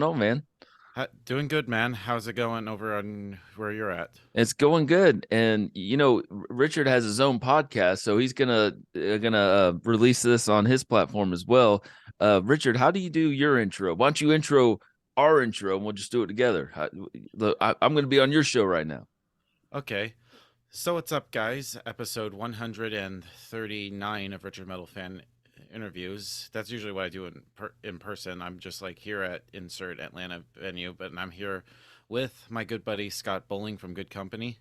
going on, man? Doing good, man. How's it going over on where you're at? It's going good. And Richard has his own podcast, so he's gonna release this on his platform as well. Richard, how do you do your intro? Why don't you intro our intro and we'll just do it together? I'm gonna be on your show right now. Okay. So what's up, guys? Episode 139 of Richard Metal Fan Interviews. That's usually what I do in person. I'm just like here at insert Atlanta venue, but I'm here with my good buddy Scott Bowling from Good Company.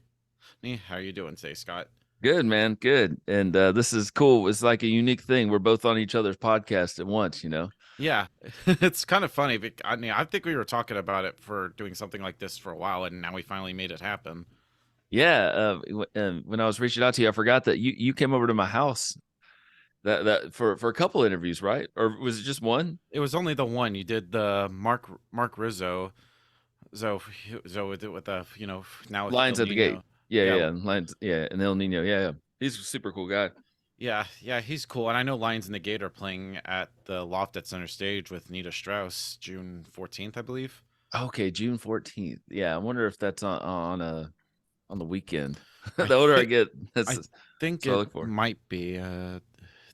How are you doing today, Scott? Good, man. Good. And this is cool. It's like a unique thing. We're both on each other's podcast at once. Yeah, it's kind of funny. I mean, I think we were talking about it for doing something like this for a while, and now we finally made it happen. Yeah. When I was reaching out to you, I forgot that you came over to my house that for a couple interviews, right? Or was it just one? It was only the one you did, the Mark Rizzo, with the now with El Lines at the gate. Nino. Yeah, Yeah, yeah, Lines. Yeah, and El Nino. Yeah, yeah. He's a super cool guy. yeah, he's cool. And I know Lions in the Gate are playing at the Loft at Center Stage with Nita Strauss June 14th, I believe. Okay, June 14th. Yeah, I wonder if that's on the weekend. I The older I think get, I that's think what I it look for. might be. I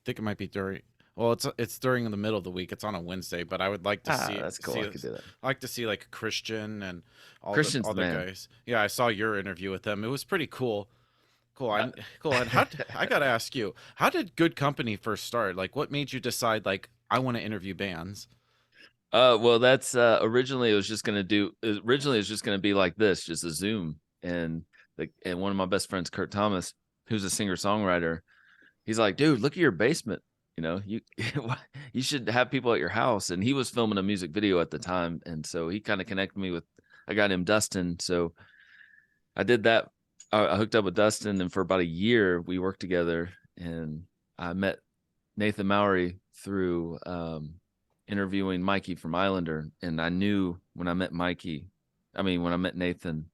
think it might be during. Well, it's during the middle of the week. It's on a Wednesday, but I would like to Ah, that's cool. I could do that. I like to see like Christian and all the Christian's the other man. guys. Yeah, I saw your interview with them. It was pretty cool. Cool. Uh, Cool. And I gotta ask you, how did Good Company first start? Like, what made you decide like I want to interview bands? well, that's originally it was just gonna be like this, just a Zoom, and one of my best friends, Kurt Thomas, who's a singer songwriter, he's like, dude, look at your basement. You you should have people at your house. And he was filming a music video at the time, and so he kind of connected me with a guy named Dustin. So I did that. I hooked up with Dustin, and for about a year we worked together. And I met Nathan Mowry through interviewing Mikey from Islander. And I knew when I met when I met Nathan,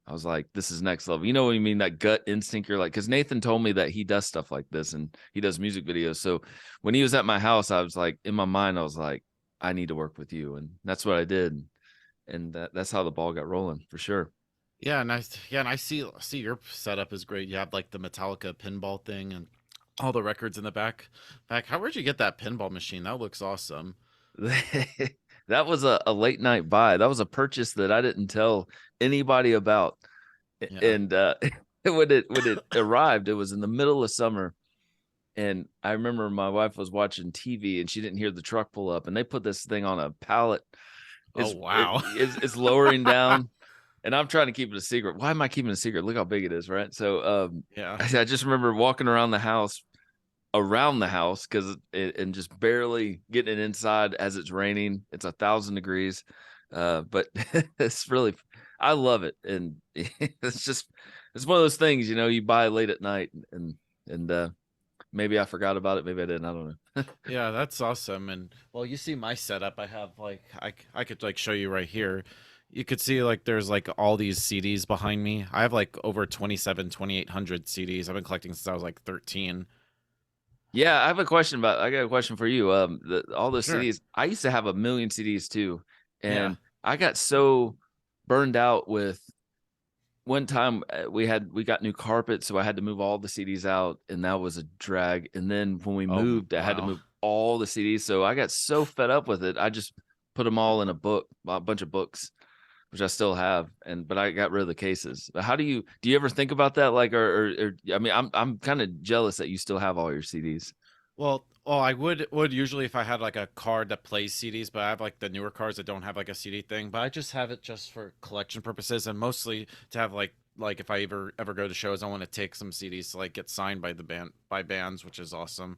I was like, this is next level. You know what I mean? That gut instinct. You're like, because Nathan told me that he does stuff like this and he does music videos. So when he was at my house, I was like, in my mind, I was like, I need to work with you. And that's what I did. And that's how the ball got rolling for sure. And I see your setup is great. You have like the Metallica pinball thing and all the records in the back. Where'd you get that pinball machine? That looks awesome. That was a late night buy. That was a purchase that I didn't tell anybody about. Yeah. And when it arrived, it was in the middle of summer. And I remember my wife was watching TV and she didn't hear the truck pull up, and they put this thing on a pallet. Oh wow. It's lowering down, and I'm trying to keep it a secret. Why am I keeping it a secret? Look how big it is, right? So Yeah. I just remember walking around the house because and just barely getting it inside as it's raining. It's 1,000 degrees, but it's really, I love it. And it's one of those things, you buy late at night. And maybe I forgot about it, maybe I didn't, I don't know. Yeah, that's awesome. And well, you see my setup. I have like I could like show you right here. You could see like there's like all these CDs behind me. I have like over 2,800 CDs. I've been collecting since I was like 13. Yeah, I got a question for you. All those Sure. CDs, I used to have a million CDs too, Yeah. and I got so burned out with one time. We got new carpet, so I had to move all the CDs out, and that was a drag. And then when we moved, I had to Wow. move all the CDs, so I got so fed up with it. I just put them all in a bunch of books, which I still have, but I got rid of the cases. But how do you ever think about that? Like, or I mean, I'm kind of jealous that you still have all your CDs. Well, I would usually if I had like a card that plays CDs, but I have like the newer cards that don't have like a CD thing. But I just have it just for collection purposes and mostly to have like if I ever go to shows, I want to take some CDs to like get signed by the band by bands, which is awesome.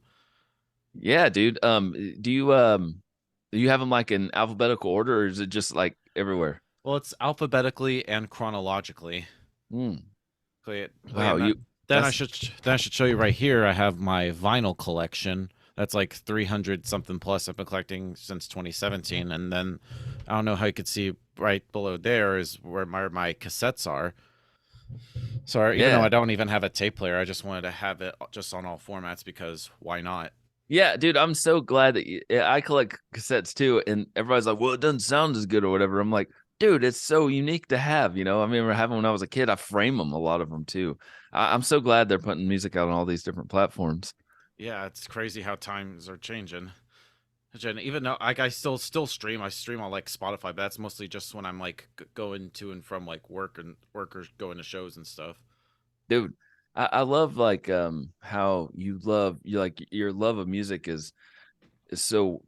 Yeah, dude. Do you have them like in alphabetical order, or is it just like everywhere? Well, it's alphabetically and chronologically. Hmm. Oh yeah, Wow, and that, that's then I should show you right here. I have my vinyl collection. That's like 300 something plus. I've been collecting since 2017, and then I don't know how you could see right below there is where my cassettes are. So even though yeah. I don't even have a tape player, I just wanted to have it just on all formats because why not? Yeah, dude, I'm so glad that I collect cassettes too, and everybody's like, "Well, it doesn't sound as good or whatever." I'm like, dude, it's so unique to have. I remember having when I was a kid. I frame them, a lot of them too. I'm so glad they're putting music out on all these different platforms. Yeah, it's crazy how times are changing. And even though I still stream, I stream on like Spotify, but that's mostly just when I'm like going to and from like work and workers going to shows and stuff. Dude, I love like how you like your love of music is so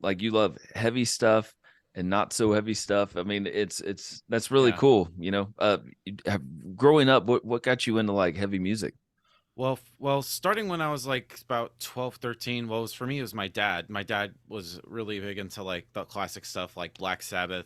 like you love heavy stuff and not so heavy stuff. I mean, it's that's really Yeah. cool. Growing up, what got you into like heavy music? Well, starting when I was like about 12, 13. Well, it was for me, it was my dad. My dad was really big into like the classic stuff like Black Sabbath,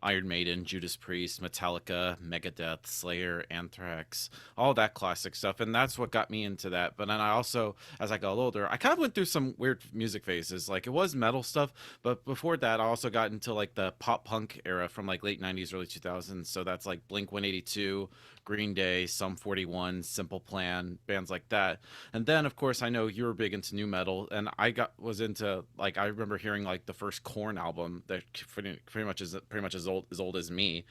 Iron Maiden, Judas Priest, Metallica, Megadeth, Slayer, Anthrax, all that classic stuff. And that's what got me into that. But then I also, as I got older, I kind of went through some weird music phases. Like it was metal stuff, but before that, I also got into like the pop punk era from like late 90s, early 2000s. So that's like Blink 182, Green Day, Sum 41, Simple Plan, bands like that. And then of course I know you were big into new metal, and I got was into like I remember hearing like the first Korn album that pretty much as old as me,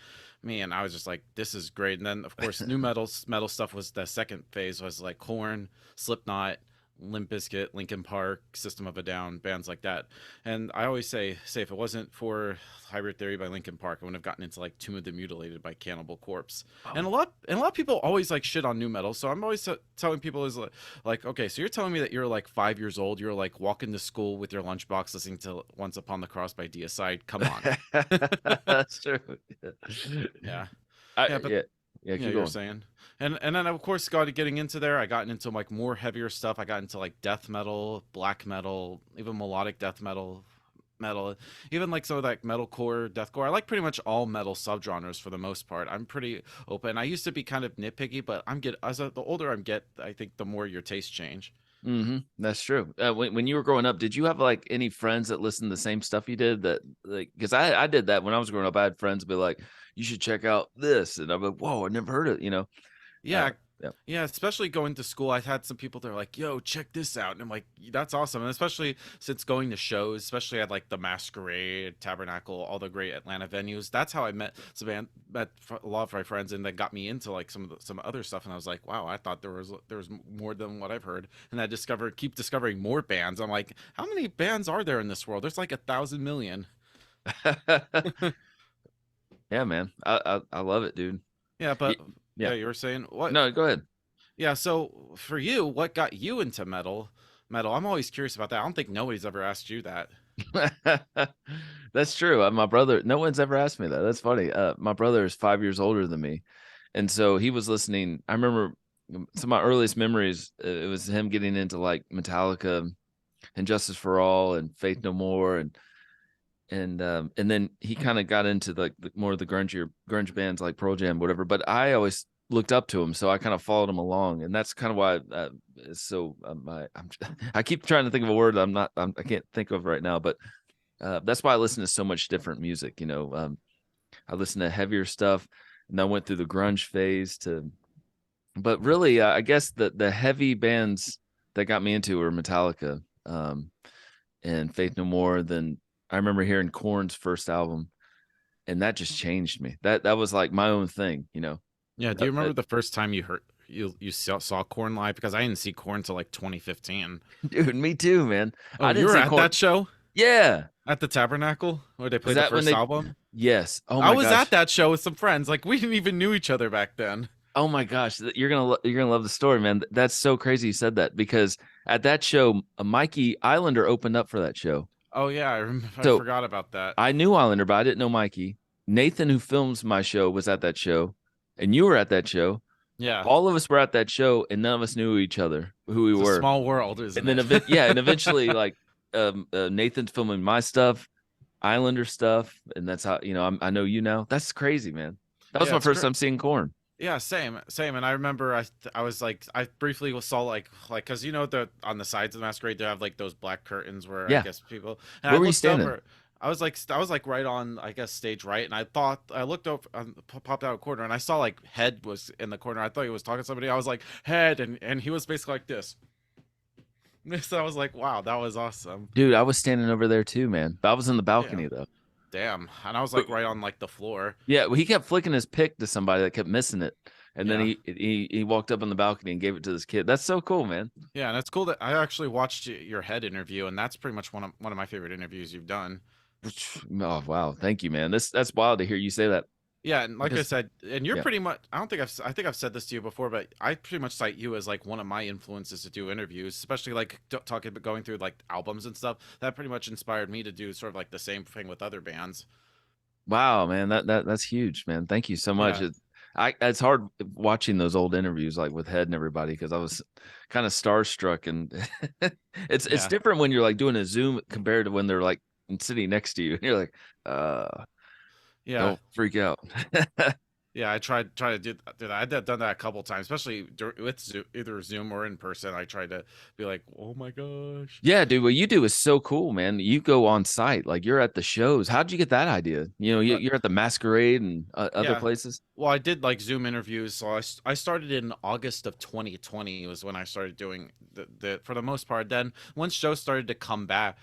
and I was just like, this is great. And then of course new metal stuff was the second phase, was like Korn, Slipknot, Limp Bizkit, Linkin Park, System of a Down, bands like that. And I always say if it wasn't for Hybrid Theory by Linkin Park, I wouldn't have gotten into like Tomb of the Mutilated by Cannibal Corpse. Oh, And a lot of people always like shit on new metal. So I'm always telling people is like, okay, so you're telling me that you're like 5 years old, you're like walking to school with your lunchbox listening to Once Upon the Cross by Deicide. Come on. that's true. Yeah. I Yeah, but yeah yeah. yeah, Keep you're going. saying. And then of course got getting into there, I got into like more heavier stuff. I got into like death metal, black metal, even melodic death metal, even like some of that metalcore, deathcore. I like pretty much all metal subgenres for the most part. I'm pretty open. I used to be kind of nitpicky, but the older I get, I think the more your tastes change. That's true. When you were growing up, did you have like any friends that listened to the same stuff you did? That like, because I did that when I was growing up. I had friends be like, "You should check out this," and I'm like, "Whoa, I never heard it." Yeah, Yeah. yeah, especially going to school, I had some people that are like, "Yo, check this out," and I'm like, "That's awesome!" And especially since going to shows, especially at like the Masquerade, Tabernacle, all the great Atlanta venues. That's how I met a lot of my friends, and that got me into like some other stuff. And I was like, "Wow, I thought there was more than what I've heard." And I keep discovering more bands. I'm like, "How many bands are there in this world? There's like 1,000 million." Yeah, man. I love it, dude. Yeah, Y- but Yeah. yeah, you were saying what? No, go ahead. Yeah, so for you, what got you into metal? Metal. I'm always curious about that. I don't think nobody's ever asked you that. That's true. My brother, no one's ever asked me that. That's funny. My brother is 5 years older than me. And so he was listening. I remember some of my earliest memories, it was him getting into like Metallica and Justice for All and Faith No More and then he kind of got into like more of the grunge bands like Pearl Jam, whatever. But I always looked up to him, so I kind of followed him along, and that's kind of why. So I keep trying to think of a word I can't think of right now, but that's why I listen to so much different music. I listen to heavier stuff, and I went through the grunge phase but really, I guess the heavy bands that got me into were Metallica, and Faith No More. Then I remember hearing Korn's first album, and that just changed me. That was like my own thing. Yeah, do That, you remember that the first time you saw Corn live? Because I didn't see Corn till like 2015. dude, me too, man. Oh, I you didn't were see at Korn. that show Yeah, at the Tabernacle where they is played the that when first they? album? Yes. Oh I my was at gosh. that show with some friends. Like we didn't even knew each other back then. Oh my gosh. You're gonna love the story, man. That's so crazy you said that because at that show, Mikey Islander opened up for that show. Oh yeah, I So forgot about that. I knew Islander, but I didn't know Mikey. Nathan, who films my show, was at that show, and you were at that show. Yeah, All of us were at that show, and none of us knew each other, who we it's a were. small world, And isn't then it? yeah, and eventually, like, Nathan's filming my stuff, Islander stuff, and that's how I know you now. That's crazy, man. That was Yeah, my it's first great. time seeing Corn. Yeah, same. And I remember I was like I briefly saw like because you know the on the sides of the Masquerade they have like those black curtains where I Yeah, guess people, and I where were you looked standing? over. I was like right on I guess stage right, and I thought I looked up popped out a corner, and I saw like Head was in the corner. I thought he was talking to somebody. I was like Head, and he was basically like this. So I was like, wow, that was awesome. Dude, I was standing over there too, man. But I was in the Yeah. balcony though. Damn. And I was But like right on like the floor. yeah, well, he kept flicking his pick to somebody that kept missing it, and then Yeah. he walked up on the balcony and gave it to this kid. That's so cool, man. Yeah, and it's cool that I actually watched your head interview, and that's pretty much one of my favorite interviews you've done. Oh wow, thank you, man. That's wild to hear you say that Yeah, and like I because said, and you're yeah. pretty much I don't think I think I've said this to you before, but I pretty much cite you as like one of my influences to do interviews, especially like talking about going through like albums and stuff. That pretty much inspired me to do sort of like the same thing with other bands. Wow, man, that's huge, man. Thank you so much. Yeah. It's hard watching those old interviews like with Head and everybody because I was kind of starstruck, and it's Yeah. different when you're like doing a Zoom compared to when they're like sitting next to you and you're like, Yeah. don't freak out. Yeah, I try to do that. I've done that a couple times, especially with Zoom, either Zoom or in person. I tried to be like, "Oh my gosh." Yeah, dude, what you do is so cool, man. You go on site, like you're at the shows. How'd you get that idea? You know, Uh, you're at the Masquerade and other yeah. places. Well, I did like Zoom interviews, so I started in August of 2020 was when I started doing the for the most part. Then once shows started to come back,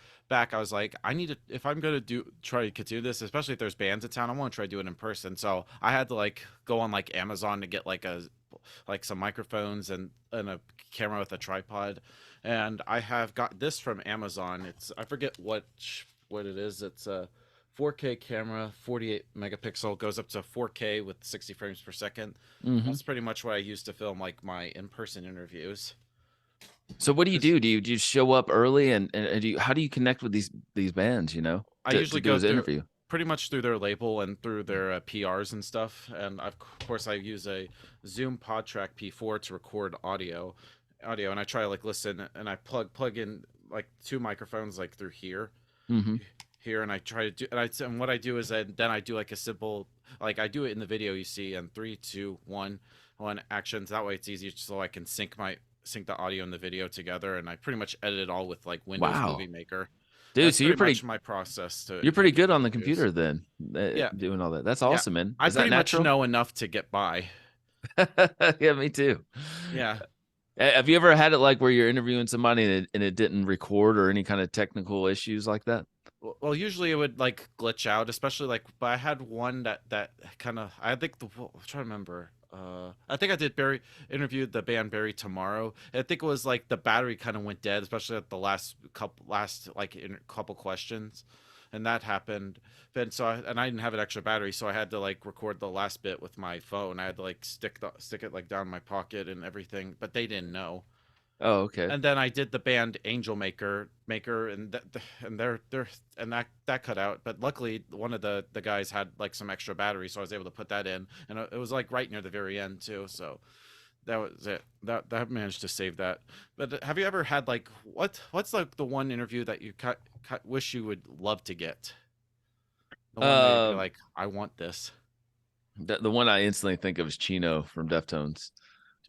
I was like, I need to if I'm gonna try to continue this, especially if there's bands in town, I want to try to do it in person. So I had to like go on like Amazon to get like some microphones and a camera with a tripod, and I have got this from Amazon. It's I forget what it is. It's a 4K camera, 48 megapixel, goes up to 4K with 60 frames per second. Hmm. That's pretty much what I use to film like my in-person interviews. So what do you 'Cause do? Do you show up early and how do you connect with these bands, you know, I to usually do go his through interview? pretty much through their label and through their PRs and stuff. And of course, I use a Zoom PodTrack P4 to record audio, and I try to like listen and I plug in like two microphones like through Hmm. here, and I try to do and what I do is then I do like a simple like I do it in the video you see and 3 2 1 actions. That way it's easy so I can sync the audio and the video together, and I pretty much edit it all with like Windows Wow. Movie Maker. Dude, That's so pretty much my process you're to pretty get good on the interviews. computer then, Yeah, doing all that. That's yeah. awesome, man. I Is that pretty much natural? know enough to get by. Yeah, me too. Yeah. Have you ever had it like where you're interviewing somebody and it didn't record or any kind of technical issues like that? Well, usually it would like glitch out, especially like. But I had one that kind of. I think I'm trying to remember. I think I did interviewed the band Barry Tomorrow. I think it was like the battery kind of went dead, especially at the last like in couple questions, and that happened. Then and I didn't have an extra battery, so I had to like record the last bit with my phone. I had to like stick it like down in my pocket and everything, but they didn't know. Oh, okay. And then I did the band Angel Maker, and they're and that cut out. But luckily, one of the guys had like some extra battery, so I was able to put that in, and it was like right near the very end too. So that was it. That managed to save that. But have you ever had like what's like the one interview that you wish you would love to get? The one that you'd be Um, like, I want this, the one I instantly think of is Chino from Deftones. dude.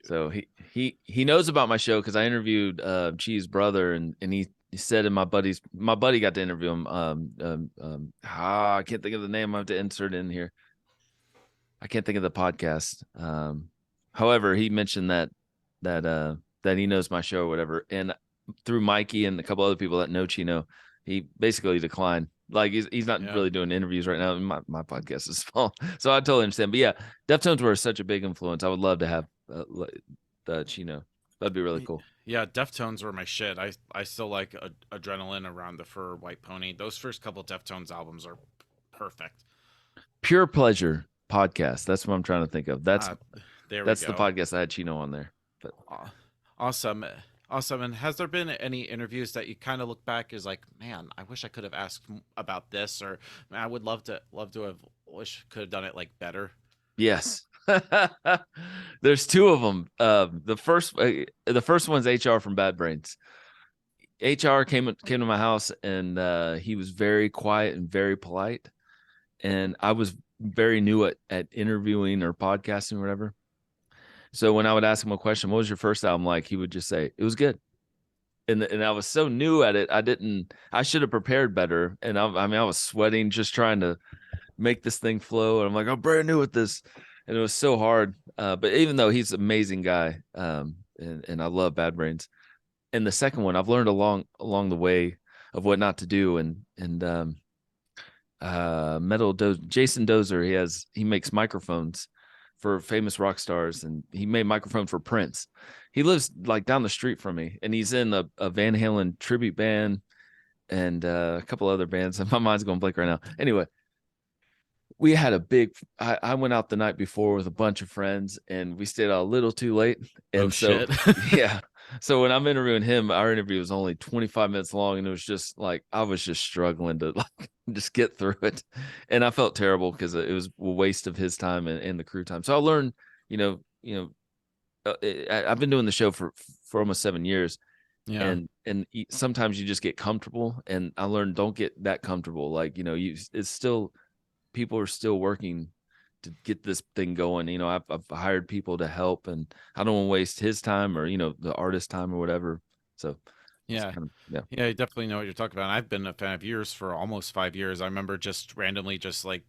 So he knows about my show because I interviewed Chi's brother, and he said, and my buddy got to interview him. I can't think of the name. I have to insert in here. I can't think of the podcast. However, he mentioned that he knows my show or whatever, and through Mikey and a couple other people that know Chino, he basically declined. Like he's not Yeah. really doing interviews right now. My podcast is small, so I totally understand. But yeah, Deftones were such a big influence. I would love to have Chino. That'd be really cool. Yeah, Deftones were my shit. I still like Adrenaline, Around the Fur, White Pony. Those first couple Deftones albums are perfect. Pure Pleasure podcast. That's what I'm trying to think of. Uh, there we That's the go. podcast I had Chino on there. But Awesome. Awesome. And has there been any interviews that you kind of look back as like, man, I wish I could have asked about this, or man, I would love to have wish could have done it like better. yes. There's two of them. The first one's HR from Bad Brains. HR came to my house, and he was very quiet and very polite. And I was very new at interviewing or podcasting or whatever. So when I would ask him a question, what was your first album like? He would just say, it was good. And I was so new at it. I should have prepared better. And I mean, I was sweating, just trying to make this thing flow. And I'm like, I'm brand new at this. And it was so hard. But even though he's an amazing guy, and I love Bad Brains, and the second one I've learned along the way of what not to do. And Jason Dozer, he makes microphones for famous rock stars, and he made microphone for Prince. He lives like down the street from me, and he's in a Van Halen tribute band and a couple other bands. My mind's going blank right now. Anyway, we had a big I went out the night before with a bunch of friends, and we stayed out a little too late. Oh And so shit. yeah, so when I'm interviewing him, our interview was only 25 minutes long, and it was just like I was just struggling to like just get through it. And I felt terrible because it was a waste of his time and the crew time. So I learned, I've been doing the show for almost 7 years, Yeah. and sometimes you just get comfortable, and I learned don't get that comfortable. Like, it's still, people are still working to get this thing going. I've hired people to help, and I don't want to waste his time or, the artist time or whatever. So it's Yeah. kind of, yeah. Yeah, I definitely know what you're talking about. I've been a fan of yours for almost 5 years. I remember just randomly just like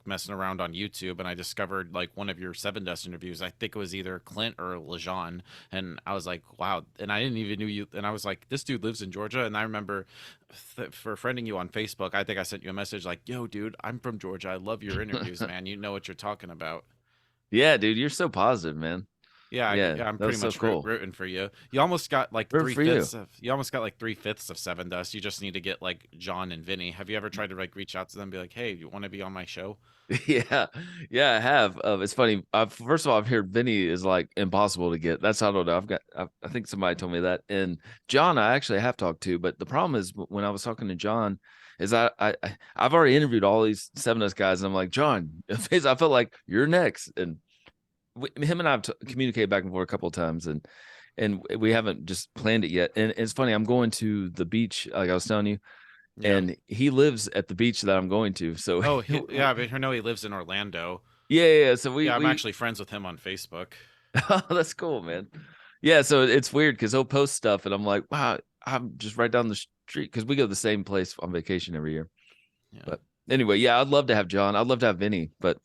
messing around on YouTube, and I discovered like one of your Seven Dust interviews. I think it was either Clint or Lejean, and I was like, wow. And I didn't even knew you. And I was like, this dude lives in Georgia. And I remember for friending you on Facebook, I think I sent you a message like, yo, dude, I'm from Georgia. I love your interviews, man. You know what you're talking about. Yeah, dude, you're so positive, man. Yeah, Yeah, yeah, I'm that was pretty so much cool. rooting for you. You almost got like Good three for you. fifths of. You almost got like 3/5 of Seven Dust. You just need to get like John and Vinny. Have you ever tried to like reach out to them, and be like, "Hey, you want to be on my show?" Yeah, yeah, I have. It's funny. First of all, I've heard Vinny is like impossible to get. That's, I don't know. I think somebody told me that. And John, I actually have talked to, but the problem is when I was talking to John, is I've already interviewed all these Seven Us guys, and I'm like, John, I felt like you're next. And him and I've communicated back and forth a couple of times, and we haven't just planned it yet. And it's funny. I'm going to the beach, like I was telling you, Yeah. and he lives at the beach that I'm going to. So Oh, yeah. But I know he lives in Orlando. yeah, yeah. Yeah. So we Yeah, I'm we actually friends with him on Facebook. oh, that's cool, man. Yeah, so it's weird because he'll post stuff, and I'm like, wow, I'm just right down the street because we go to the same place on vacation every year. Yeah. But anyway, yeah, I'd love to have John. I'd love to have Vinny, but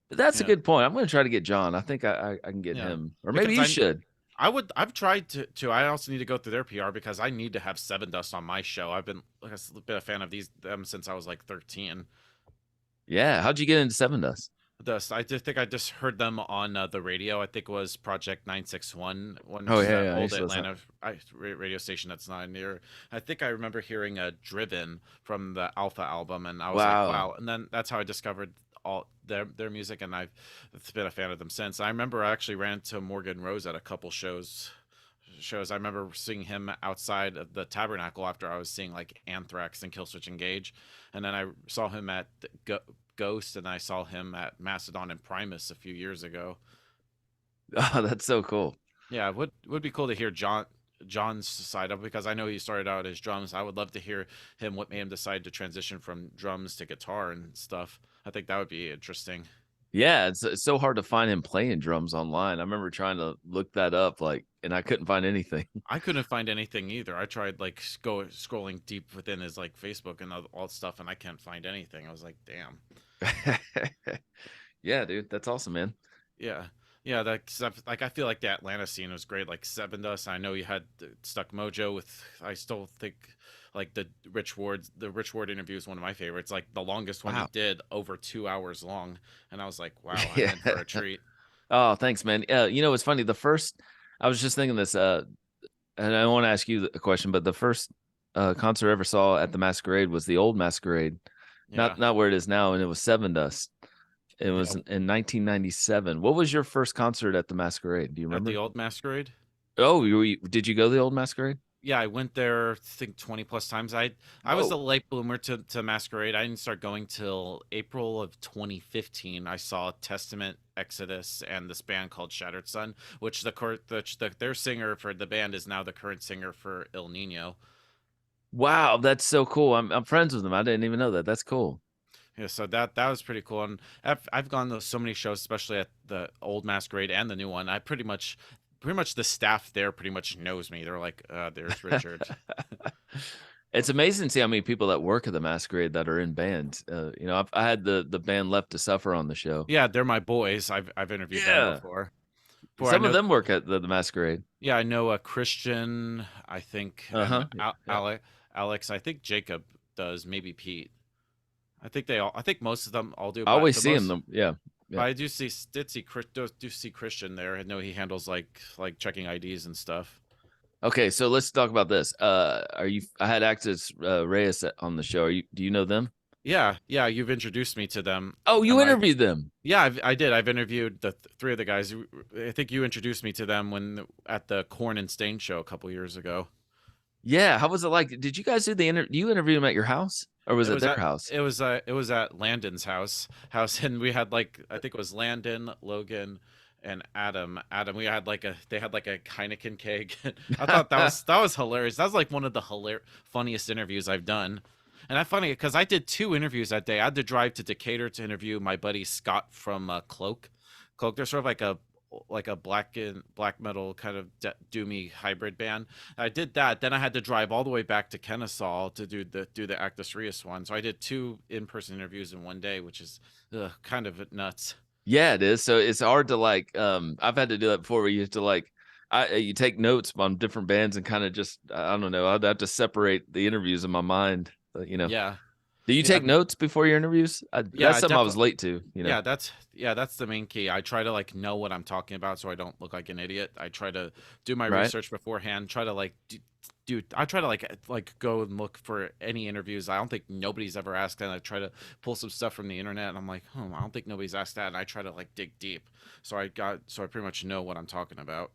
that's a Yeah. good point. I'm going to try to get John. I think I can get Yeah. him, or maybe Because you should. I've tried to. I also need to go through their PR because I need to have Seven Dust on my show. I've been like been a fan of them since I was like 13. Yeah, how'd you get into Seven Dust? Dust. I just think I just heard them on the radio. I think it was Project 961, one Oh that yeah, yeah, I old used to listen. Atlanta radio station that's not near. I think I remember hearing Driven from the Alpha album, and I was like, Wow. wow. And then that's how I discovered all their music, and I've been a fan of them since. I remember I actually ran into Morgan Rose at a couple shows. I remember seeing him outside of the Tabernacle after I was seeing like Anthrax and Killswitch Engage, and then I saw him at Ghost, and I saw him at Mastodon and Primus a few years ago. Oh, that's so cool. Yeah, would be cool to hear John's side of it because I know he started out as drums. I would love to hear him what made him decide to transition from drums to guitar and stuff. I think that would be interesting. Yeah, it's so hard to find him playing drums online. I remember trying to look that up, like, and I couldn't find anything. I couldn't find anything either. I tried like scrolling deep within his like Facebook and all stuff, and I can't find anything. I was like, damn. Yeah, dude, that's awesome, man. Yeah, yeah. That like I feel like the Atlanta scene was great. Like Seven Dust. I know you had Stuck Mojo with. I still think like the Rich Ward interview is one of my favorites. Like the longest one he Wow. did, over 2 hours long, and I was like, wow, I'm Yeah. in for a treat. Oh, thanks, man. It's funny. I was just thinking this, and I want to ask you a question, but the first concert I ever saw at the Masquerade was the old Masquerade, Yeah, not where it is now, and it was Seven Dust. It was yeah. in 1997. What was your first concert at the Masquerade? Do you At the remember? old Masquerade. Oh, did you go to the old Masquerade? Yeah, I went there, I think 20 plus times. I was a Whoa. late bloomer to Masquerade. I didn't start going till April of 2015. I saw Testament, Exodus, and this band called Shattered Sun, which their singer for the band is now the current singer for El Nino. Wow, that's so cool. I'm friends with them. I didn't even know that. That's cool. Yeah, so that was pretty cool. And I've gone to so many shows, especially at the old Masquerade and the new one. I pretty much the staff there pretty much knows me. They're like, there's Richard. It's amazing to see how many people that work at the Masquerade that are in bands. I had the band Left to Suffer on the show. Yeah, they're my boys. I've interviewed them Yeah. before. For I Some of know, them work at the Masquerade. yeah, I know a Christian, I think, and Uh-huh. Yeah. Alex. I think Jacob does. Maybe Pete. I think they all. I think most of them all do. I But always the see him most. them. Yeah. But Yeah. I do see Christian there. I know he handles like checking IDs and stuff. Okay, so let's talk about this. Are you I had Access Reyes on the show. Do you know them? Yeah, yeah. You've introduced me to them. Oh, Am you I? interviewed them. Yeah, I did. I've interviewed three of the guys. I think you introduced me to them when at the Korn and Stain show a couple years ago. Yeah, how was it like? Did you guys do the you interview them at your house or was It it was their at house? it was at Landon's house, and we had like I think it was Landon, Logan, and Adam. We had like a they had like a Heineken keg. I thought that was hilarious. That was like one of the funniest interviews I've done. And that's funny because I did two interviews that day. I had to drive to Decatur to interview my buddy Scott from Cloak. Cloak, they're sort of like a black metal kind of doomy hybrid band. I did that. Then I had to drive all the way back to Kennesaw to do the Actus Reus one. So I did two in-person interviews in one day, which is kind of nuts. Yeah, it is. So it's hard to like I've had to do that before where you have to like you take notes on different bands and kind of just I don't know, I'd have to separate the interviews in my mind, you know. Yeah, Do you yeah, take notes before your interviews? yeah. That's something I was late to, you know. Yeah, that's the main key. I try to like know what I'm talking about so I don't look like an idiot. I try to do my Right? research beforehand. Try to like I try to like go and look for any interviews. I don't think nobody's ever asked, and I try to pull some stuff from the internet, and I'm like, I don't think nobody's asked that, and I try to like dig deep. So I pretty much know what I'm talking about.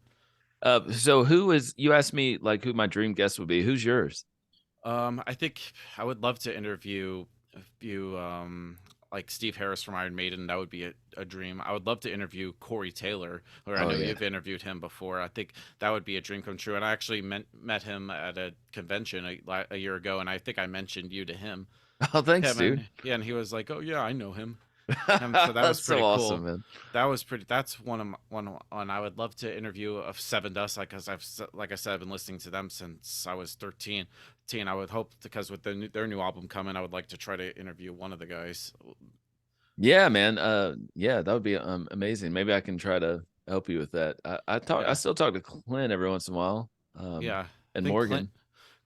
So who is you asked me like who my dream guest would be. Who's yours? I think I would love to interview a few like Steve Harris from Iron Maiden. That would be a dream. I would love to interview Corey Taylor, or I Oh know yeah. you've interviewed him before. I think that would be a dream come true. And I actually met him at a convention a year ago, and I think I mentioned you to him. Oh, thanks, Him dude. and yeah, and he was like, "Oh yeah, I know him." So that was That's so pretty awesome, cool. man. That was pretty. That's one I would love to interview of Seven Dust, because like I said, I've been listening to them since I was 13. I would hope because with their new album coming, I would like to try to interview one of the guys. Yeah, man. Yeah, that would be amazing. Maybe I can try to help you with that. I Yeah, still talk to Clint every once in a while. yeah. I And think Morgan.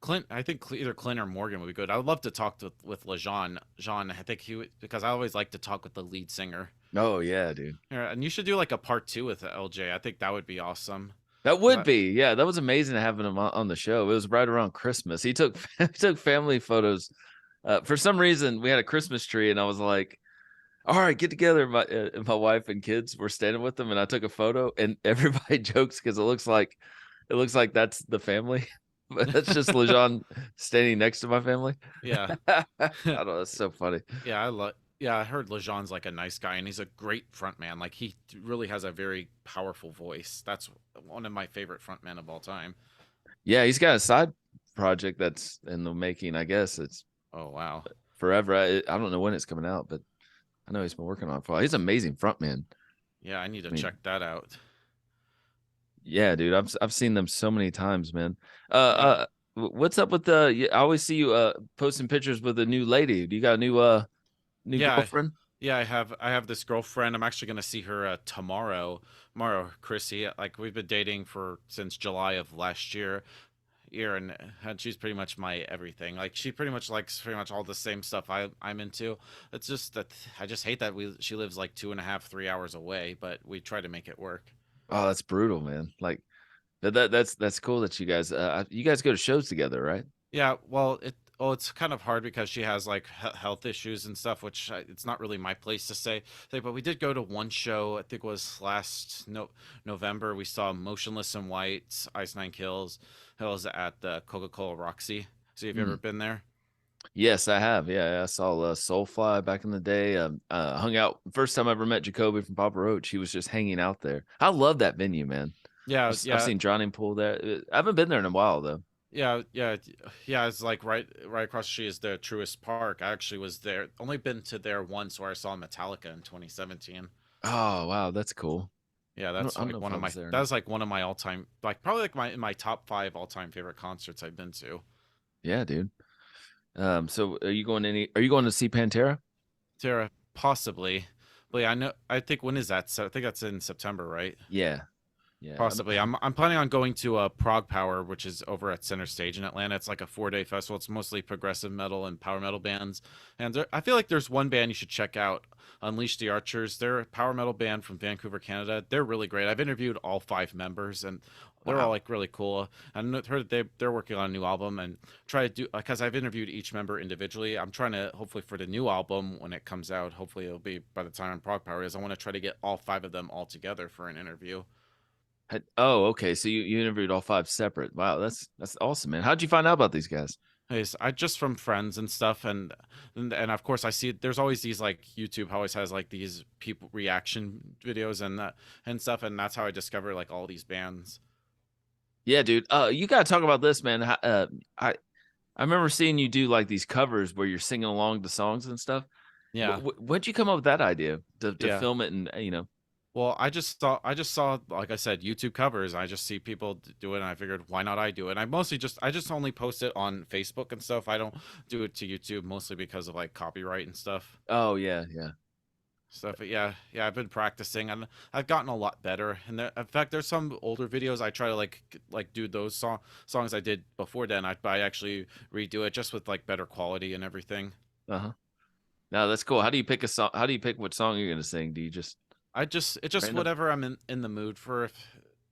Clint. I think either Clint or Morgan would be good. I would love to talk with Lejean. Jean, I think because I always like to talk with the lead singer. Oh yeah, dude. Yeah, and you should do like a part two with LJ. I think that would be awesome. That 'Cause would be. Yeah, that was amazing having him on the show. It was right around Christmas. He took he took family photos. For some reason, we had a Christmas tree, and I was like, "All right, get together." My wife and kids were standing with them, and I took a photo. And everybody jokes because it looks like that's the family, but that's just Lejean standing next to my family. yeah. I don't know. That's so funny. Yeah, I love. Yeah, I heard Lejean's like a nice guy, and he's a great frontman. Like he really has a very powerful voice. That's one of my favorite frontmen of all time. Yeah, he's got a side project that's in the making. I guess it's Oh wow. forever. I don't know when it's coming out, but I know he's been working on it for a while. He's an amazing frontman. Yeah, I need to I mean, check that out. yeah, dude, I've seen them so many times, man. Yeah, What's up with the? I always see you posting pictures with a new lady. Do you got a new yeah, girlfriend? yeah. I have this girlfriend. I'm actually gonna see her tomorrow. Tomorrow, Chrissy. Like we've been dating for since July of last year, and she's pretty much my everything. Like she pretty much likes pretty much all the same stuff I'm into. It's just that I just hate that she lives like 2.5, 3 hours away, but we try to make it work. Oh, that's brutal, man. Like that's cool that you guys go to shows together, right? Yeah, well, it's kind of hard because she has like health issues and stuff, which it's not really my place to say. But we did go to one show. I think it was last November. We saw Motionless in White, Ice Nine Kills. Hills at the Coca-Cola Roxy. So have you ever Mm. been there? Yes, I have. Yeah, I saw Soulfly back in the day. Hung out first time I ever met Jacoby from Papa Roach. He was just hanging out there. I love that venue, man. Yeah, I've yeah, seen Johnny Pool there. I haven't been there in a while though. yeah. It's like right across the street is the Truist Park. I actually was there. Only been to there once, where I saw Metallica in 2017. Oh wow, that's cool. Yeah, I don't know if I was there or not. that's like one of my all time, like probably like my in my top five all time favorite concerts I've been to. Yeah, dude. So are you going to see Pantera? Sarah, possibly, but yeah, I know. I think when is that? So I think that's in September, right? Yeah. Yeah. Possibly. I'm planning on going to Prague Power, which is over at Center Stage in Atlanta. It's like a 4-day festival. It's mostly progressive metal and power metal bands. And I feel like there's one band you should check out, Unleash the Archers. They're a power metal band from Vancouver, Canada. They're really great. I've interviewed all 5 members, and they're all Wow. like really cool. I heard that they're working on a new album and try to do, because I've interviewed each member individually. I'm trying to, hopefully for the new album when it comes out, hopefully it'll be by the time Prague Power is. I want to try to get all 5 of them all together for an interview. Oh, okay. So you interviewed all 5 separate. Wow, that's awesome, man. How'd you find out about these guys? Yes, I just from friends and stuff, and of course I see there's always these like YouTube always has like these people reaction videos and that and stuff, and that's how I discover like all these bands. Yeah, dude. You got to talk about this, man. I remember seeing you do like these covers where you're singing along to songs and stuff. Yeah, When'd you come up with that idea to yeah. film it and you know? Well, I just saw like I said YouTube covers. I just see people do it, and I figured why not I do it. And I just only post it on Facebook and stuff. I don't do it to YouTube mostly because of like copyright and stuff. Oh yeah, yeah. But yeah, I've been practicing and I've gotten a lot better. And in fact, there's some older videos I try to like do those songs I did before then. I actually redo it just with like better quality and everything. Uh huh. No, that's cool. How do you pick a song? How do you pick what song you're gonna sing? Do you just It's just random? whatever I'm in the mood for.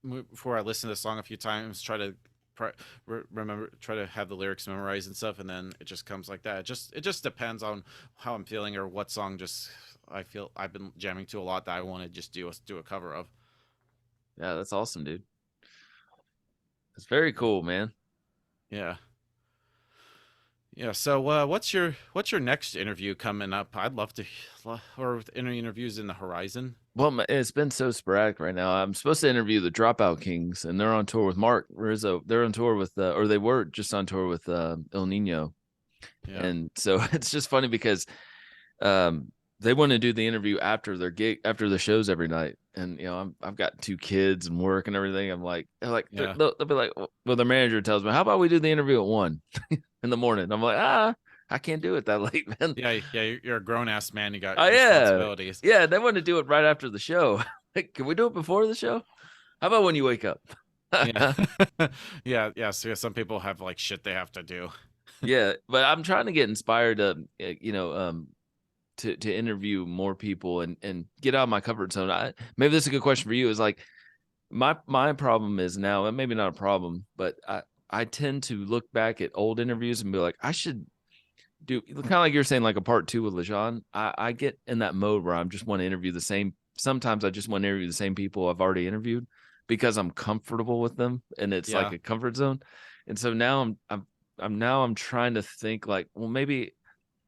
Before I listen to the song a few times, try to remember, try to have the lyrics memorized and stuff, and then it just comes like that. It just depends on how I'm feeling or what song just I feel I've been jamming to a lot that I want to just do a cover of. Yeah, that's awesome, dude. It's very cool, man. Yeah. Yeah. So, what's your next interview coming up? I'd love to, or with any interviews in the horizon. Well, it's been so sporadic right now. I'm supposed to interview the Dropout Kings, and they're on tour with Mark Rizzo. They're on tour with, or they were just on tour with El Nino, Yeah. and so it's just funny because they want to do the interview after their gig, after the shows every night. And you know, I've got 2 kids and work and everything. I'm like, Yeah. they'll be like, well, their manager tells me, how about we do the interview at 1 in the morning? I'm like, I can't do it that late, man. Yeah. Yeah. You're a grown ass man. You got Oh yeah, responsibilities. yeah. They want to do it right after the show. Like, can we do it before the show? How about when you wake up? Yeah. Yeah. Yeah. So yeah, some people have like shit they have to do. Yeah, but I'm trying to get inspired to, to interview more people and get out of my comfort zone. Maybe this is a good question for you. Is like my problem is now, and maybe not a problem, but I tend to look back at old interviews and be like, I should do kind of like you're saying, like a part 2 with Lejean. I get in that mode where I just want to interview the same. Sometimes I just want to interview the same people I've already interviewed because I'm comfortable with them and it's like Yeah. a comfort zone. And so now I'm trying to think like, well, maybe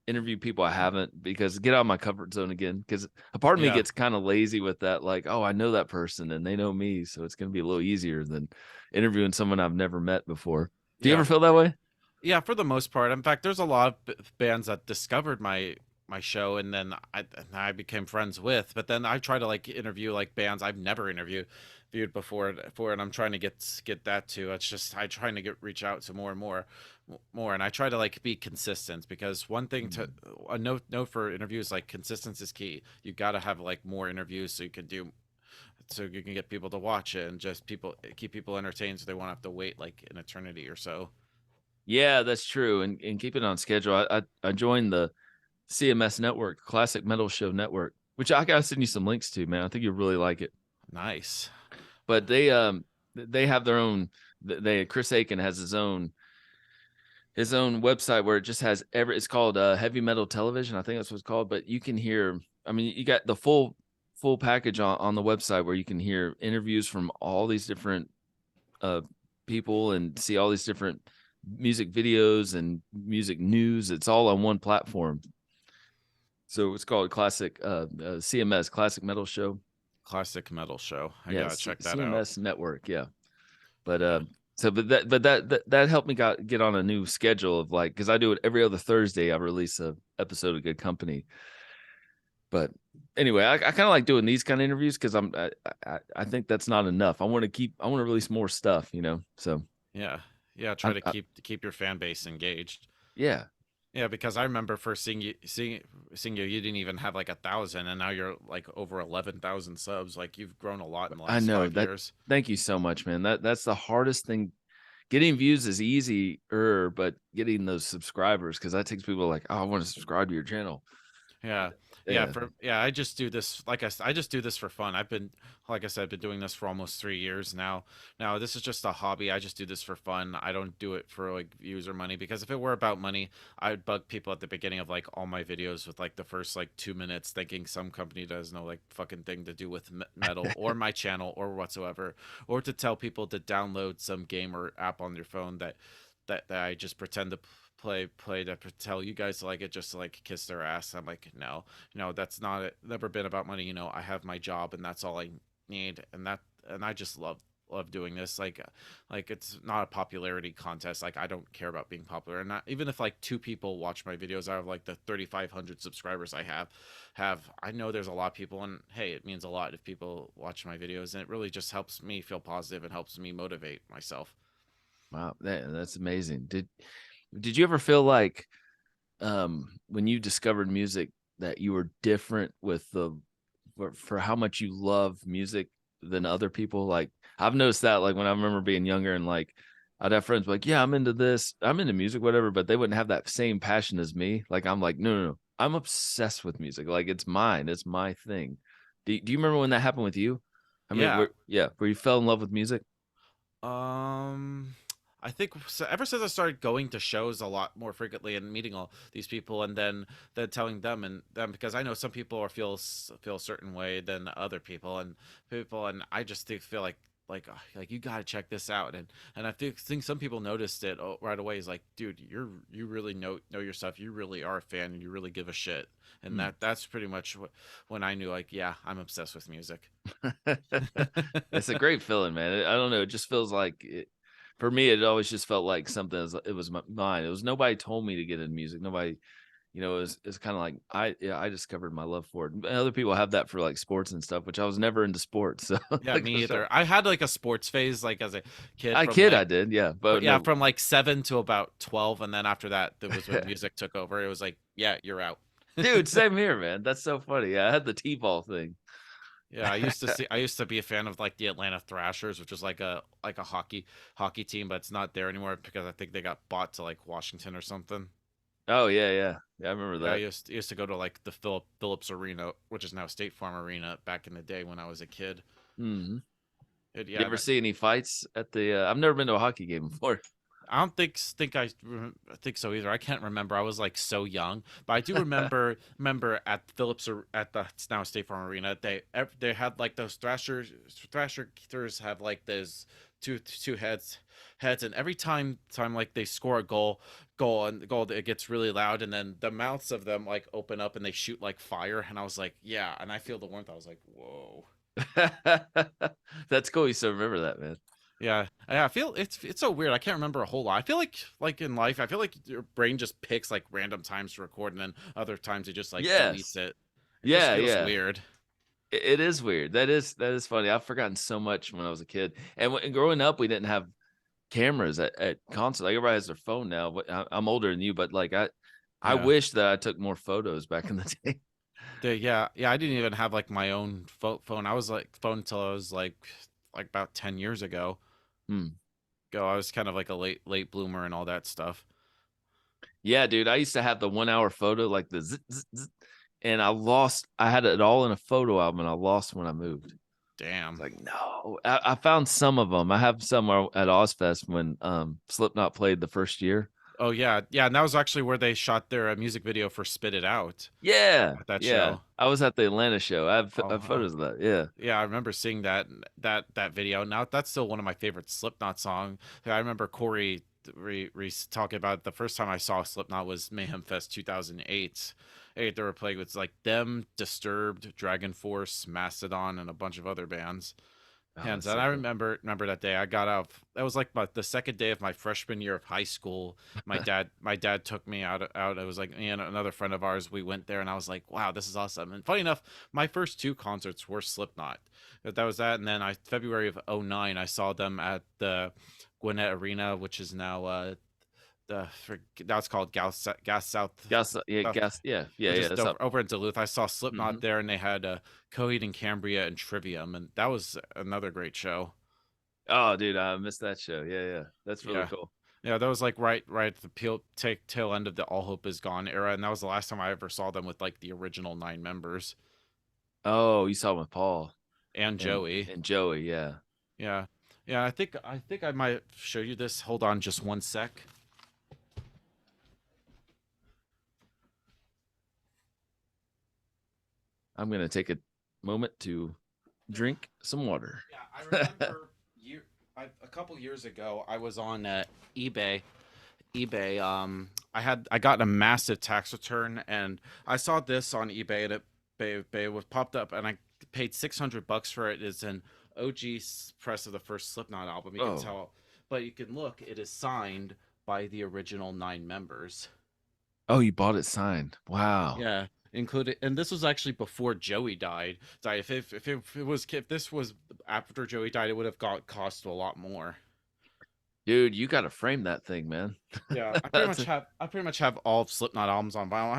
interview people I haven't, because get out of my comfort zone again. Because a part of me Yeah. gets kind of lazy with that, like, oh, I know that person and they know me, so it's going to be a little easier than interviewing someone I've never met before. Do you Yeah. ever feel that way? Yeah, for the most part. In fact, there's a lot of bands that discovered my show, and then I became friends with. But then I try to like interview like bands I've never viewed before, and I'm trying to get that too. It's just I trying to get reach out to more and more, and I try to like be consistent, because one thing to a note for interviews, like consistency is key. You got to have like more interviews so you can get people to watch it, and just people keep people entertained so they won't have to wait like an eternity or so. Yeah, that's true. And keep it on schedule. I joined the CMS network, Classic Metal Show Network, which I gotta send you some links to, man. I think you'll really like it. Nice. But they have their own. They Chris Aiken has his own website where it just has it's called Heavy Metal Television. I think that's what it's called. But you can hear, I mean, you got the full package on the website where you can hear interviews from all these different uh people and see all these different music videos and music news. It's all on one platform. So it's called CMS, Classic Metal Show. Classic metal show. I Yeah, gotta check that out. CMS network. Yeah. But Yeah. that helped me get on a new schedule of like, because I do it every other Thursday. I release a episode of Good Company. But anyway, I kind of like doing these kind of interviews because I think that's not enough. I want to release more stuff, you know. So Yeah. Yeah. Try I, to I, keep your fan base engaged. yeah, Yeah, because I remember first seeing you, you didn't even have like 1,000, and now you're like over 11,000 subs. Like you've grown a lot in the I last know five that. years. Thank you so much, man. That's the hardest thing. Getting views is easier, but getting those subscribers, because that takes people like, oh, I want to subscribe to your channel. Yeah. Yeah, Yeah. I just do this I just do this for fun. I've been like I said, I've been doing this for almost 3 years now. Now, this is just a hobby. I just do this for fun. I don't do it for like views or money, because if it were about money, I'd bug people at the beginning of like all my videos with like the first like 2 minutes thinking some company does no like fucking thing to do with metal or my channel or whatsoever, or to tell people to download some game or app on their phone that I just pretend to play to tell you guys to like it, just to like kiss their ass. I'm like, no, that's not it. Never been about money. I have my job and that's all I need, and I just love doing this. Like it's not a popularity contest. Like I don't care about being popular, and not even if like two people watch my videos out of like the 3,500 subscribers I have. I know there's a lot of people, and hey, it means a lot if people watch my videos, and it really just helps me feel positive and helps me motivate myself. Wow, that's amazing. Did you ever feel like, when you discovered music, that you were different with for how much you love music than other people? Like I've noticed that, like when I remember being younger and like I'd have friends like, yeah, I'm into this, I'm into music, whatever, but they wouldn't have that same passion as me. Like I'm like, no, no, no. I'm obsessed with music. Like it's mine, it's my thing. Do you remember when that happened with you? I mean, Yeah. where you fell in love with music? Um, I think ever since I started going to shows a lot more frequently and meeting all these people, and then telling them, because I know some people feel a certain way than other people, and I just feel like you got to check this out, and I think some people noticed it right away. Is like, dude, you really know your stuff. You really are a fan, and you really give a shit. And Hmm. that's pretty much when I knew, like, yeah, I'm obsessed with music. It's a great feeling, man. I don't know. It just feels like for me. It always just felt like something. It was mine. It was nobody told me to get into music. Nobody, it's kind of like I discovered my love for it. And other people have that for like sports and stuff, which I was never into sports. So Yeah, like, me either. I had like a sports phase like as a kid I from kid, I like did, yeah, but yeah, no, from like 7 to about 12, and then after that that was when music took over. It was like, yeah, you're out. dude, same here, man. That's so funny. Yeah, I had the T-ball thing. Yeah, I used to be a fan of like the Atlanta Thrashers, which is like a hockey team, but it's not there anymore because I think they got bought to like Washington or something. Oh yeah, yeah, yeah. I remember Yeah, I that. used to go to like the Phillips Arena, which is now State Farm Arena, back in the day when I was a kid. Hmm. You Yeah, ever see any fights at the? I've never been to a hockey game before. I don't think so either. I can't remember. I was like so young, but I do remember at Phillips at the it's now State Farm Arena. They had like those thrashers have like those two heads, and every time like they score a goal, it gets really loud, and then the mouths of them like open up and they shoot like fire, and I was like, yeah, and I feel the warmth. I was like, whoa. That's cool. You still remember that, man. Yeah, I feel it's so weird. I can't remember a whole lot. I feel like in life, I feel like your brain just picks like random times to record, and then other times it just like deletes Yes. it. It just Yeah, feels yeah. weird. It is weird. That is funny. I've forgotten so much when I was a kid, and growing up, we didn't have cameras at concerts. Like everybody has their phone now. But I'm older than you, but like I Yeah. wish that I took more photos back in the day. Yeah. I didn't even have like my own phone. I was like phone until I was like about 10 years ago. Hmm. I was kind of like a late bloomer and all that stuff. Yeah, dude. I used to have the 1 hour photo, like the and I lost. I had it all in a photo album, and I lost when I moved. It's Damn. like, no. I found some of them. I have some at Ozfest when Slipknot played the first year. Oh yeah, and that was actually where they shot their music video for "Spit It Out" Yeah, at that yeah. show. I was at the Atlanta show. I have Oh, photos of that. Yeah. yeah, I remember seeing that video. Now that's still one of my favorite Slipknot songs. I remember Corey talking about the first time I saw Slipknot was Mayhem Fest 2008. They were playing with like them, Disturbed, Dragon Force, Mastodon, and a bunch of other bands. Oh, Hands that's down, so I cool. remember that day. I got out. That was like the second day of my freshman year of high school. My dad took me out. It was like me and another friend of ours. We went there, and I was like, wow, this is awesome. And funny enough, my first two concerts were Slipknot. That was that, and then February of '09, I saw them at the Gwinnett Arena, which is now That's called Gas South South, gas, which is that's up. over in Duluth. I saw Hmm. Slipknot there, and they had Coheed and Cambria and Trivium, and that was another great show. Oh, dude, I missed that show. Yeah, that's really Yeah, cool. yeah, that was like right at the tail end of the All Hope Is Gone era, and that was the last time I ever saw them with like the original 9 members Oh, you saw with Paul and Joey. and Joey. Yeah, Yeah, yeah. I think I might show you this. Hold on, just one sec. I'm gonna take a moment to drink some water. Yeah, I remember a couple years ago, I was on eBay. eBay. I got a massive tax return, and I saw this on eBay, and it was popped up, and I paid $600 for it. It's an OG press of the first Slipknot album. You can Oh, tell, but you can look. It is signed by the original 9 members. oh, you bought it signed. Wow, Yeah, included, and this was actually before Joey died. So if this was after Joey died, it would have cost a lot more. dude, you got to frame that thing, man. Yeah, That's I pretty much have all of Slipknot albums on vinyl. I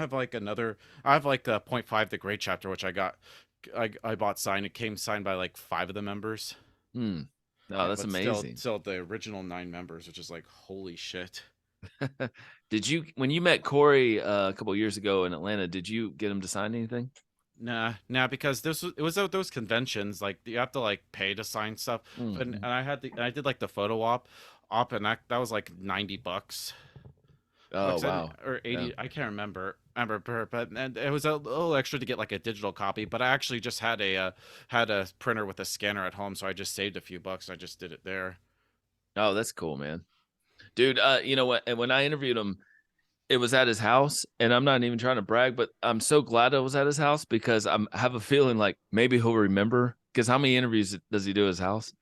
have like a point five the Great Chapter, which I bought signed. It came signed by like 5 of the members. hmm. No, Yeah, that's but amazing. still the original 9 members, which is like holy shit. Did you when you met Corey a couple years ago in Atlanta? Did you get him to sign anything? Nah, because it was at those conventions like you have to like pay to sign stuff. And Mm. I did like the photo op, and that was like $90. Or, Oh, wow. or Yeah. 80, I can't remember, but and it was a little extra to get like a digital copy, but I actually just had a printer with a scanner at home, so I just saved a few bucks. I just did it there. Oh, that's cool, man. Dude, you know what? And when I interviewed him, it was at his house, and I'm not even trying to brag, but I'm so glad it was at his house because I have a feeling like maybe he'll remember. Because how many interviews does he do at his house?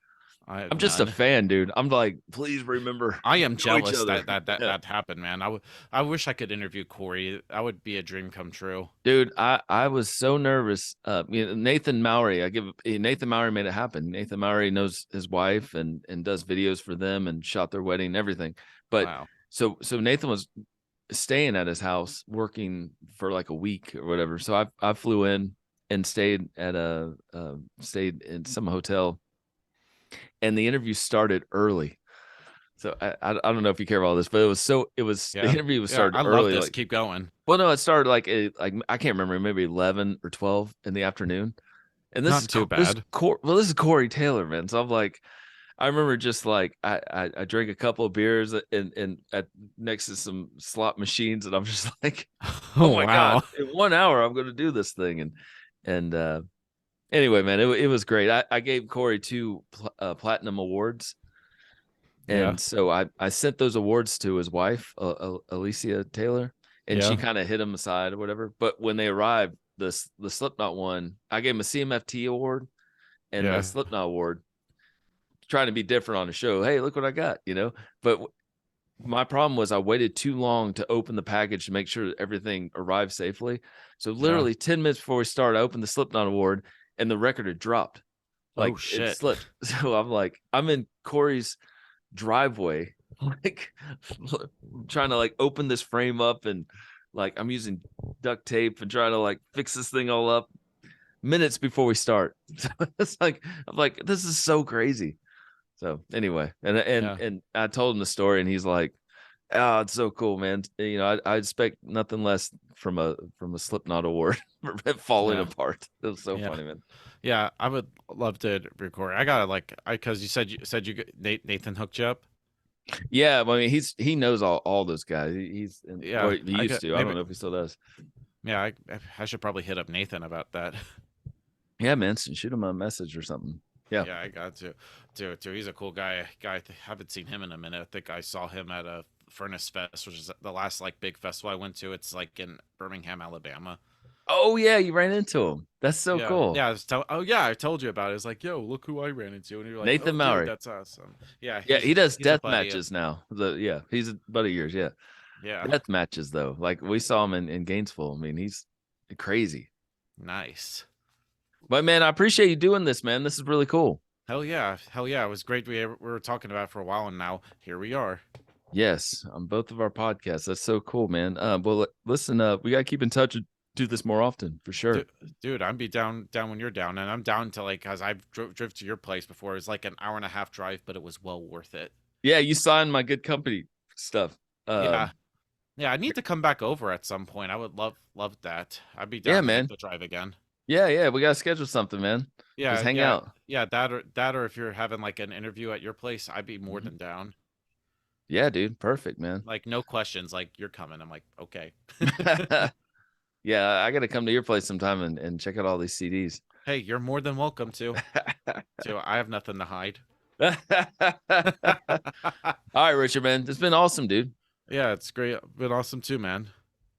I have I'm just a none. fan, dude. I'm like, please remember, I we am know each jealous other. Yeah. that happened, man. I wish I could interview Corey. That would be a dream come true. Dude, I was so nervous. Nathan Mowry, Nathan Mowry made it happen. Nathan Mowry knows his wife and does videos for them and shot their wedding and everything. But Wow. so Nathan was staying at his house working for like a week or whatever. So I flew in and stayed at stayed in some hotel, and the interview started early. So I don't know if you care about all this, but the Yeah. interview was Yeah, started I love early, this. like, Keep going. well, no, it started like I can't remember, maybe 11 or 12 in the afternoon. And Not too bad. this is Corey Taylor, man. So I'm like, I remember just like I drank a couple of beers and at next to some slot machines, and I'm just like, oh Oh my god, wow. in 1 hour I'm going to do this thing. And anyway, man, it was great. I gave Corey two platinum awards, Yeah. and so I sent those awards to his wife, Alicia Taylor, and she Yeah. kind of hit them aside or whatever. But when they arrived, the Slipknot one, I gave him a CMFT award and the Yeah. Slipknot award, trying to be different on the show. Hey, look what I got, you know. But my problem was I waited too long to open the package to make sure that everything arrived safely. So Yeah. literally 10 minutes before we started, I opened the Slipknot award and the record had dropped. Oh Like it shit. slipped. So I'm like, I'm in Corey's driveway, like trying to like open this frame up, and like I'm using duct tape and trying to like fix this thing all up minutes before we start. So it's like I'm like, this is so crazy. So anyway, Yeah. and I told him the story, and he's like, "Oh, it's so cool, man. You know, I expect nothing less from a Slipknot award for falling Yeah. apart." It was so Yeah. funny, man. Yeah. I would love to record. I gotta like I because you said Nathan hooked you up. Yeah, I mean, he knows all those guys. Or Yeah. he I used could to. I don't maybe. know if he still does. Yeah. I should probably hit up Nathan about that. Yeah, man, shoot him a message or something. Yeah. Yeah, I got to. Too. He's a cool guy. Haven't seen him in a minute. I think I saw him at a Furnace Fest, which is the last like big festival I went to. It's like in Birmingham, Alabama. Oh yeah, you ran into him. That's so Yeah, cool. yeah. Oh yeah, I told you about it. It's like, yo, look who I ran into, and you're like, Nathan oh, dude, Mowry. that's awesome. Yeah, Yeah, he does he's a death buddy. matches now. He's a buddy of yours. Yeah, Yeah, death matches though. Like we saw him in Gainesville. I mean, he's crazy. nice. But man, I appreciate you doing this, man. This is really cool. Hell yeah, hell yeah. It was great. We were talking about it for a while, and now here we are. Yes, on both of our podcasts. That's so cool, man. Well, listen, we gotta keep in touch and do this more often for sure. Dude, dude, I'd be down when you're down, and I'm down to like, cause I've drove to your place before. It was like an hour and a half drive, but it was well worth it. Yeah, you signed my Good Company stuff. Yeah, Um, yeah, I need to come back over at some point. I would love that. I'd be yeah, down to hit man. the drive again. Yeah, we gotta schedule something, man. Just Yeah, hang yeah, out. yeah. That or if you're having like an interview at your place, I'd be more Mhm. than down. Yeah, dude. Perfect, man. Like no questions. Like you're coming. I'm like, okay. Yeah, I gotta come to your place sometime and check out all these CDs. Hey, you're more than welcome to. I have nothing to hide. All right, Richard, man. It's been awesome, dude. Yeah, it's great. Been awesome too, man.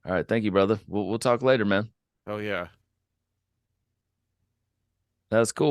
All right, thank you, brother. We'll talk later, man. Oh yeah. That's cool.